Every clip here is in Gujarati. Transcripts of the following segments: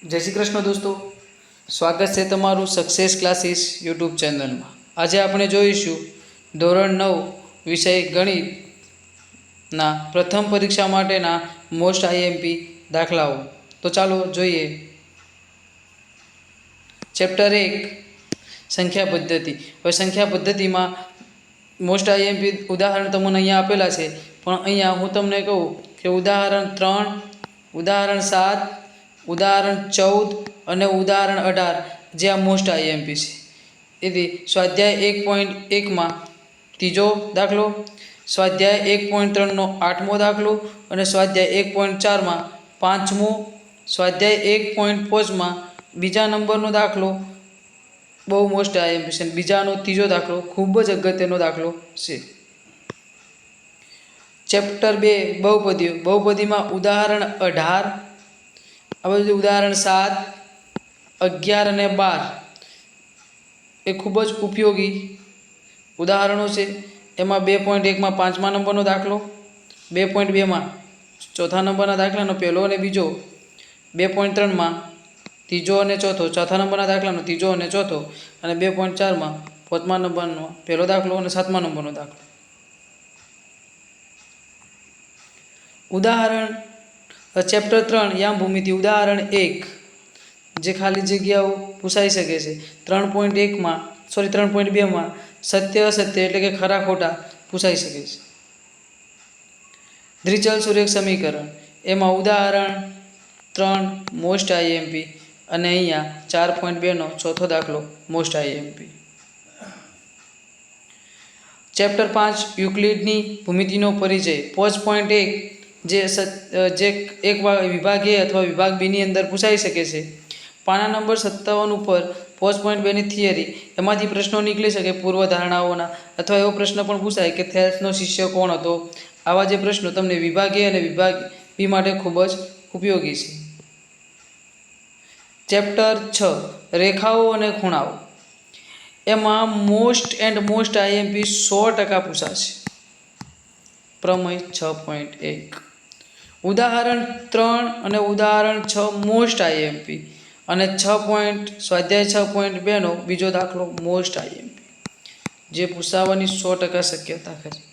જય શ્રી કૃષ્ણ દોસ્તો, સ્વાગત છે તમારું સક્સેસ ક્લાસીસ યુટ્યુબ ચેનલમાં। આજે આપણે જોઈશું ધોરણ 9 વિષય ગણિતના પ્રથમ પરીક્ષા માટેના મોસ્ટ આઈએમપી દાખલાઓ। તો ચાલો જોઈએ। ચેપ્ટર 1 સંખ્યા પદ્ધતિ। હવે સંખ્યા પદ્ધતિમાં મોસ્ટ આઈએમપી ઉદાહરણ તમને અહીંયા આપેલા છે, પણ અહીંયા હું તમને કહું કે ઉદાહરણ 3, ઉદાહરણ 7, ઉદાહરણ 14 અને ઉદાહરણ 18 જે આ મોસ્ટ આઈએમપી છે। તેથી સ્વાધ્યાય 1.1 માં ત્રીજો દાખલો, સ્વાધ્યાય 1.3 નો 8મો દાખલો અને સ્વાધ્યાય 1.4 માં 5મો, સ્વાધ્યાય 1.5 માં બીજા નંબરનો દાખલો બહુ મોસ્ટ આઈએમપી છે। બીજાનો ત્રીજો દાખલો ખૂબ જ અગત્યનો દાખલો છે। ચેપ્ટર 2 બહુપદીઓ। બહુપદીમાં ઉદાહરણ 18, આ બધું ઉદાહરણ 7, 11 અને 12 એ ખૂબ જ ઉપયોગી ઉદાહરણો છે। એમાં 2.1 માં 5મા નંબરનો દાખલો, 2.2 માં 4થા નંબરના દાખલાનો પહેલો અને બીજો, 2.3 માં ત્રીજો અને ચોથો, 4થા નંબરના દાખલાનો ત્રીજો અને ચોથો, અને 2.4 માં 5મા નંબરનો પહેલો દાખલો અને 7મા નંબરનો દાખલો। ઉદાહરણ ચેપ્ટર 3 યામ ભૂમિતિ। ઉદાહરણ 1 જે ખાલી જગ્યાઓ પૂછાઈ શકે છે। 3.2 માં સત્ય અસત્ય એટલે કે ખરા ખોટા પૂછાઈ શકે છે। દ્વિચલ સુરેખ સમીકરણ, એમાં ઉદાહરણ 3 મોસ્ટ આઈએમપી અને અહીંયા 4.2 નો ચોથો દાખલો મોસ્ટ આઈએમપી। ચેપ્ટર 5 યુક્લિડની ભૂમિતિનો પરિચય। 5.1 જે એક વિભાગ A અથવા વિભાગ B ની અંદર પૂછાઈ શકે છે। પાના નંબર 57 ઉપર 5.2 ની થિયરી, એમાંથી પ્રશ્નો નીકળી શકે પૂર્વધારણાઓના, અથવા એવો પ્રશ્ન પણ પૂછાય કે થેલ્સનો શિષ્ય કોણ હતો। આવા જે પ્રશ્નો તમને વિભાગ A અને વિભાગ B માટે ખૂબ જ ઉપયોગી છે। ચેપ્ટર 6 રેખાઓ અને ખૂણાઓ, એમાં મોસ્ટ એન્ડ મોસ્ટ આઈએમપી 100% પૂછાશે। પ્રમેય 6.1, ઉદાહરણ 3 અને ઉદાહરણ 6 મોસ્ટ આઈએમપી અને સ્વાધ્યાય 6.2 નો બીજો દાખલો મોસ્ટ આઈએમપી જે પૂછાવાની 100% શક્યતા ખરી।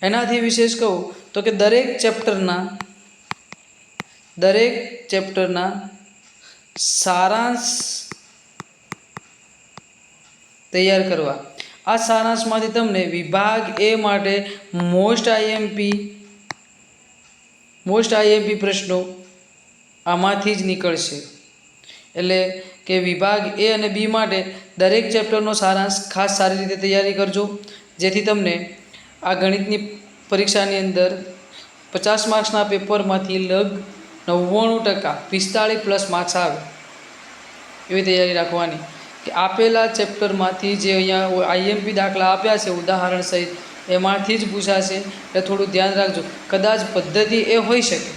એનાથી વિશેષ કહું તો કે દરેક ચેપ્ટરના સારાંશ તૈયાર કરવા। આ સારાંશમાંથી તમને વિભાગ A માટે મોસ્ટ આઈએમપી પ્રશ્નો આમાંથી જ નીકળશે। એટલે કે વિભાગ A અને B માટે દરેક ચેપ્ટરનો સારાંશ ખાસ સારી રીતે તૈયારી કરજો, જેથી તમને આ ગણિતની પરીક્ષાની અંદર 50 માર્ક્સના પેપરમાંથી લગ 99%, 45+ માર્ક્સ આવે એવી તૈયારી રાખવાની। કે આપેલા ચેપ્ટરમાંથી જે અહીંયા આઈએમપી દાખલા આપ્યા છે ઉદાહરણ સહિત, એમાંથી જ પૂછાશે, એટલે થોડું ધ્યાન રાખજો। કદાચ પદ્ધતિ એ હોઈ શકે,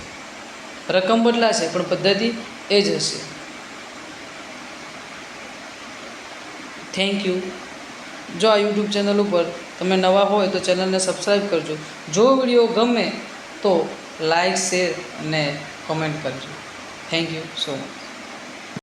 રકમ બદલાશે પણ પદ્ધતિ એ જ હશે। Thank you. જો આ યુટ્યુબ ચેનલ ઉપર તમે નવા હોય તો ચેનલને સબસ્ક્રાઈબ કરજો। જો વિડીયો ગમે તો લાઈક, શેર અને કોમેન્ટ કરજો। Thank you so much.